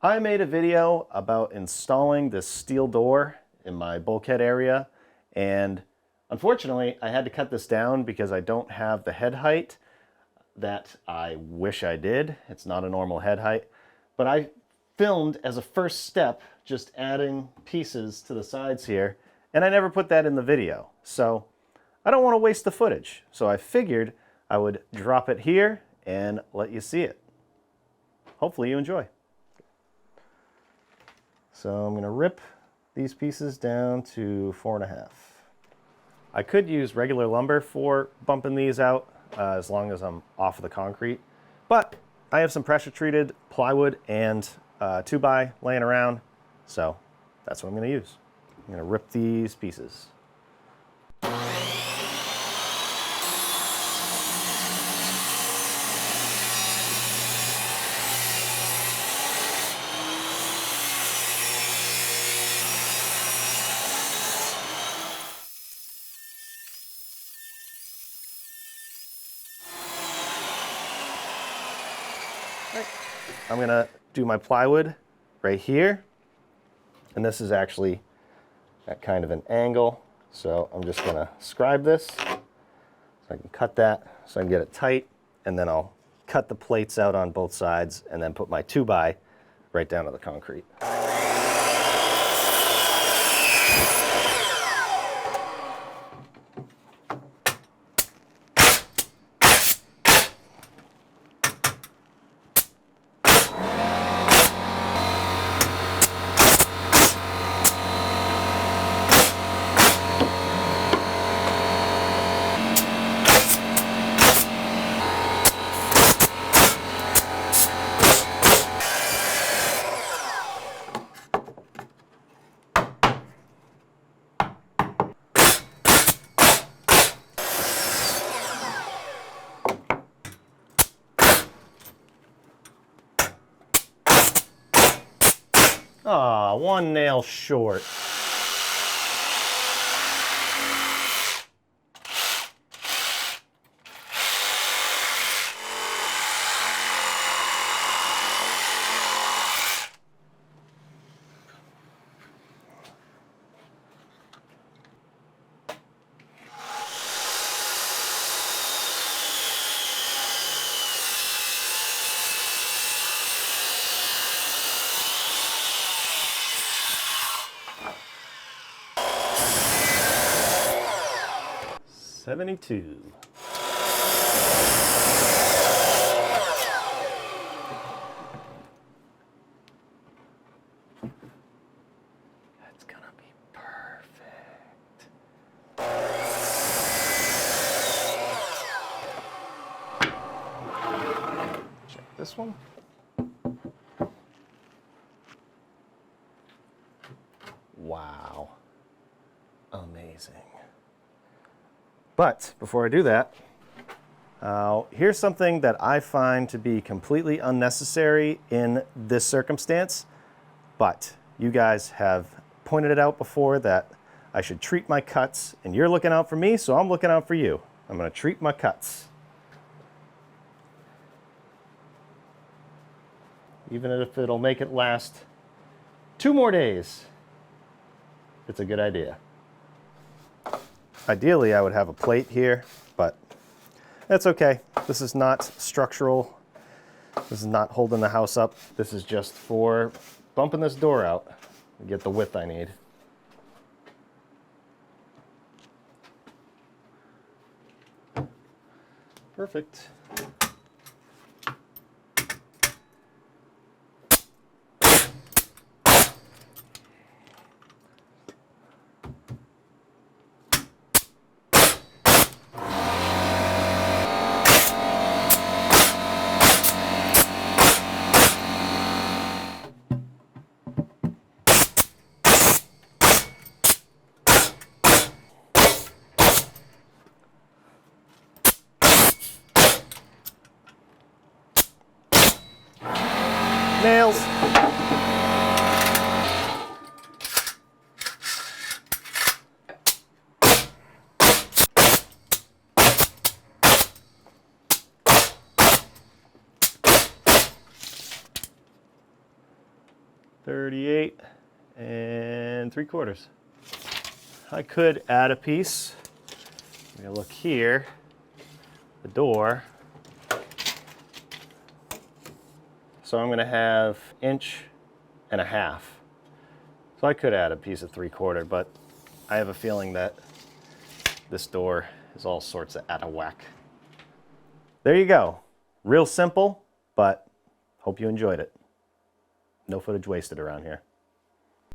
I made a video about installing this steel door in my bulkhead area, and unfortunately I had to cut this down because I don't have the head height that I wish I did. It's not a normal head height, but I filmed as a first step just adding pieces to the sides here, and I never put that in the video. So I don't want to waste the footage, so I figured I would drop it here and let you see it. Hopefully you enjoy. So I'm going to rip these pieces down to 4.5. I could use regular lumber for bumping these out as long as I'm off of the concrete, but I have some pressure treated plywood and 2x laying around, so that's what I'm going to use. I'm going to rip these pieces. I'm gonna do my plywood right here, and this is actually at kind of an angle, so I'm just gonna scribe this so I can cut that so I can get it tight, and then I'll cut the plates out on both sides and then put my 2x right down to the concrete. Aw, one nail short. $72. That's gonna be perfect. Check this one. Wow. Amazing. But before I do that, here's something that I find to be completely unnecessary in this circumstance, but you guys have pointed it out before that I should treat my cuts, and you're looking out for me, so I'm looking out for you. I'm going to treat my cuts. Even if it'll make it last 2 more days, it's a good idea. Ideally, I would have a plate here, but that's okay. This is not structural. This is not holding the house up. This is just for bumping this door out and get the width I need. Perfect. Nails. 38 3/4. I could add a piece. I'm gonna look here, the door. So I'm gonna have 1.5 inches. So I could add a piece of 3/4, but I have a feeling that this door is all sorts of out of whack. There you go. Real simple, but hope you enjoyed it. No footage wasted around here.